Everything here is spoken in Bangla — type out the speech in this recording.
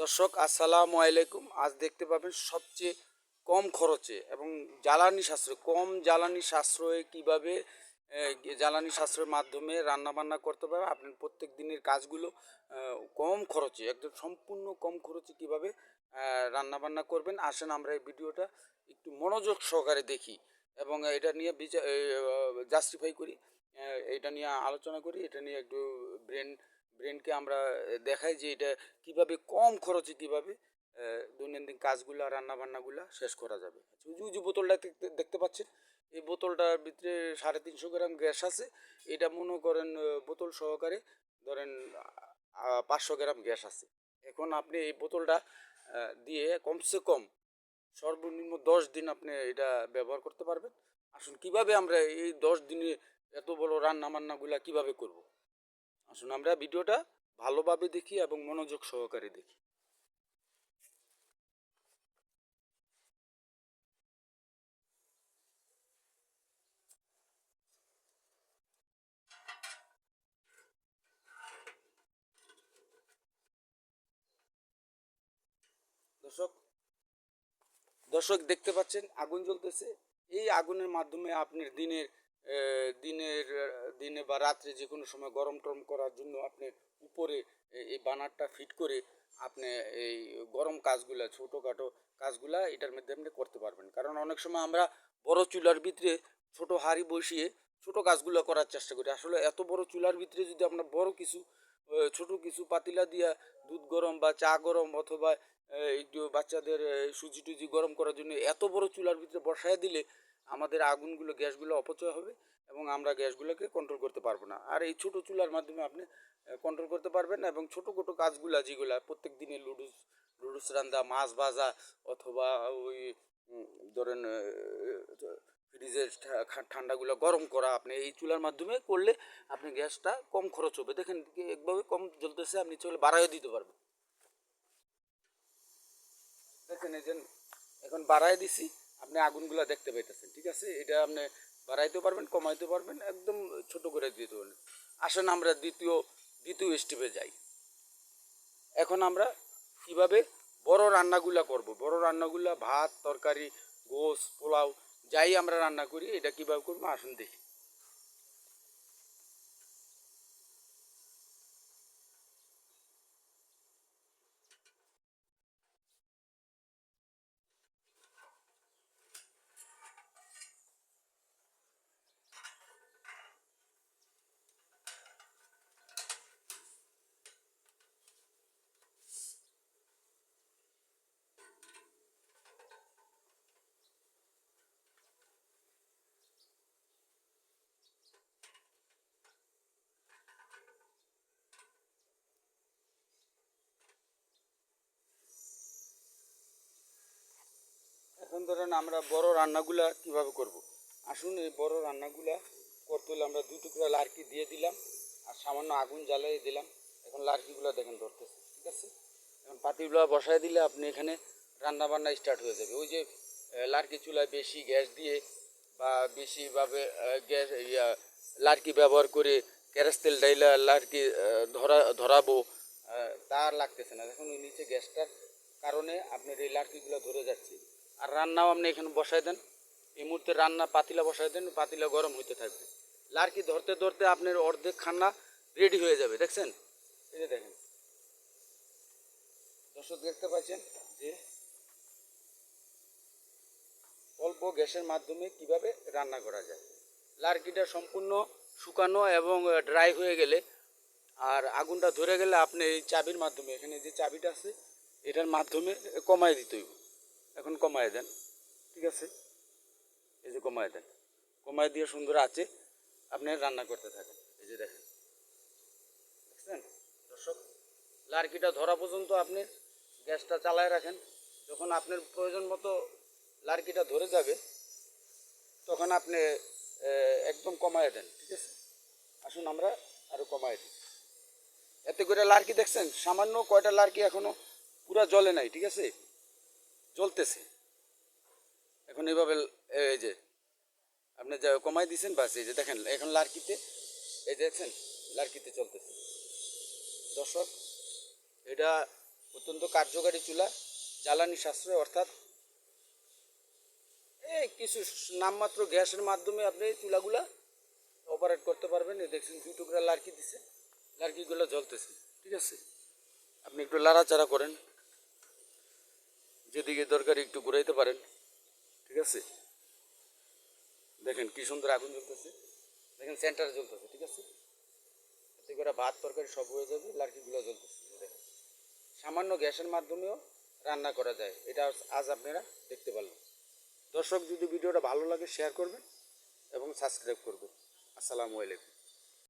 দর্শক আসসালামু আলাইকুম। আজ দেখতে পাবেন সবচেয়ে কম খরচে এবং জ্বালানি সাশ্রয় জ্বালানি সাশ্রয়ে কীভাবে জ্বালানি সাশ্রয়ের মাধ্যমে রান্নাবান্না করতে পারবেন আপনি প্রত্যেক দিনের কাজগুলো কম খরচে একদম সম্পূর্ণ কম খরচে কীভাবে রান্নাবান্না করবেন। আসেন আমরা এই ভিডিওটা একটু মনোযোগ সহকারে দেখি এবং এটা নিয়ে জাস্টিফাই করি, এটা নিয়ে আলোচনা করি, এটা নিয়ে একটু ব্রেনকে আমরা দেখাই যে এটা কিভাবে কম খরচে কিভাবে দৈনন্দিন কাজগুলা রান্নাবান্নাগুলা শেষ করা যাবে। ওই যে বোতলটা দেখতে পাচ্ছেন, এই বোতলটার ভিতরে 350 গ্রাম গ্যাস আছে। এটা মনে করেন বোতল সহকারে ধরেন 500 গ্রাম গ্যাস আছে। এখন আপনি এই বোতলটা দিয়ে কমসে কম সর্বনিম্ন 10 দিন আপনি এটা ব্যবহার করতে পারবেন। আসুন কিভাবে আমরা এই 10 দিনে এত বড় রান্নাবান্নাগুলা কিভাবে করব। আসুন আমরা ভিডিওটা ভালোভাবে দেখি এবং মনোযোগ সহকারে দেখি। দর্শক দর্শক দেখতে পাচ্ছেন আগুন জ্বলতেছে। এই আগুনের মাধ্যমে আপনার দিনের দিনে বা রাত্রে যে কোনো সময় গরম টরম করার জন্য আপনি উপরে এই বানারটা ফিট করে আপনি এই গরম কাজগুলা ছোটোখাটো কাজগুলা এটার মধ্যে আপনি করতে পারবেন। কারণ অনেক সময় আমরা বড় চুলার ভিতরে ছোট হাঁড়ি বসিয়ে ছোট কাজগুলো করার চেষ্টা করি। আসলে এত বড় চুলার ভিতরে যদি আমরা বড় কিছু ছোট কিছু পাতিলা দিয়া দুধ গরম বা চা গরম অথবা একটু বাচ্চাদের সুজি টুজি গরম করার জন্য এত বড় চুলার ভিতরে বসায় দিলে আমাদের আগুনগুলো গ্যাসগুলো অপচয় হবে এবং আমরা গ্যাসগুলোকে কন্ট্রোল করতে পারবো না। আর এই ছোট চুলার মাধ্যমে আপনি কন্ট্রোল করতে পারবেন এবং ছোটো ছোটো কাজগুলা যেগুলা প্রত্যেক দিনে লুডুস রান্দা, মাছ ভাজা অথবা ওই ধরেন ফ্রিজের ঠান্ডাগুলো গরম করা আপনি এই চুলার মাধ্যমে করলে আপনি গ্যাসটা কম খরচ হবে। দেখেন একভাবে কম জ্বলতেছে, আপনি চলে বাড়াইও দিতে পারবেন। দেখেন এই যে এখন বাড়াই দিছি, আপনি আগুনগুলো দেখতে পাইতেছেন। ঠিক আছে, এটা আপনি বাড়াইতে পারবেন, কমাইতে পারবেন, একদম ছোট করে দিতে পারবেন। আসেন আমরা দ্বিতীয় স্টেপে যাই। এখন আমরা কিভাবে বড় রান্নাগুলা করব। বড় রান্নাগুলা ভাত তরকারি গোস পোলাও যাই আমরা রান্না করি এটা কিভাবে করবো আসুন দেখি। এখন ধরেন আমরা বড় রান্নাগুলা কিভাবে করব। আসুন এই বড় রান্নাগুলা করতে হলে আমরা 2 টুকরা লার্কি দিয়ে দিলাম আর সামান্য আগুন জ্বালিয়ে দিলাম। এখন লার্কিগুলো দেখেন ধরতেছে। ঠিক আছে, এখন পাতিগুলো বসায় দিলে আপনি এখানে রান্না বান্না স্টার্ট হয়ে যাবে। ওই যে লার্কি চুলায় বেশি গ্যাস দিয়ে বা বেশিভাবে গ্যাস লার্কি ব্যবহার করে কেরোসিন ডাইলা লার্কি ধরাবো তার লাগতেছে না। দেখুন ওই নিচে গ্যাসটার কারণে আপনার এই লার্কিগুলো ধরে যাচ্ছে। আর রান্নাও আপনি এখানে বসাই দেন, এই মুহূর্তে রান্না পাতিলা বসাই দেন, পাতিলা গরম হইতে থাকবে। লার্কি ধরতে ধরতে আপনার অর্ধেক খান্না রেডি হয়ে যাবে। দেখছেন, এই যে দেখেন দর্শক দেখতে পাচ্ছেন যে অল্প গ্যাসের মাধ্যমে কিভাবে রান্না করা যায়। লার্কিটা সম্পূর্ণ শুকানো এবং ড্রাই হয়ে গেলে আর আগুনটা ধরে গেলে আপনি এই চাবির মাধ্যমে, এখানে যে চাবিটা আছে এটার মাধ্যমে কমায় দিতে হইব। এখন কমায় দেন। ঠিক আছে, এই যে কমায় দেন, কমায় দিয়ে সুন্দর আছে আপনি রান্না করতে থাকেন। এই যে দেখেন, দেখছেন দর্শক, লার্কিটা ধরা পর্যন্ত আপনি গ্যাসটা চালায় রাখেন। যখন আপনার প্রয়োজন মতো লার্কিটা ধরে যাবে তখন আপনি একদম কমায় দেন। ঠিক আছে, আসুন আমরা আরও কমায় দিই। এতে করে লার্কি দেখছেন সামান্য কয়টা লার্কি এখনো পুরা জ্বলে নাই। ঠিক আছে, জ্বলতেছে। এখন এইভাবে এই যে আপনি যা কমাই দিয়েছেন বাস, এই যে দেখেন এখন লার্কিতে, এই যে দেখছেন লার্কিতে চলতেছে। দর্শক এটা অত্যন্ত কার্যকারী চুলা, জ্বালানি সাশ্রয়, অর্থাৎ এই কিছু নামমাত্র গ্যাসের মাধ্যমে আপনি এই চুলাগুলা অপারেট করতে পারবেন। এই দেখছেন 2 টুকরা লার্কি দিছে, লার্কিগুলো জ্বলতেছে, ঠিক আছে। আপনি একটু লাড়াচাড়া করেন, যেদিকে দরকার একটু ঘুরাইতে পারেন, ঠিক আছে। দেখেন কি সুন্দর আগুন জ্বলতেছে, দেখেন সেন্টারে জ্বলতেছে, ঠিক আছে। এতে করে ভাত তরকারি সব হয়ে যাবে, লার্কিগুলো জ্বলতেছে। দেখেন সামান্য গ্যাসের মাধ্যমেও রান্না করা যায়, এটা আজ আপনারা দেখতে পারলেন। দর্শক, যদি ভিডিওটা ভালো লাগে শেয়ার করবেন এবং সাবস্ক্রাইব করবেন। আসসালামু আলাইকুম।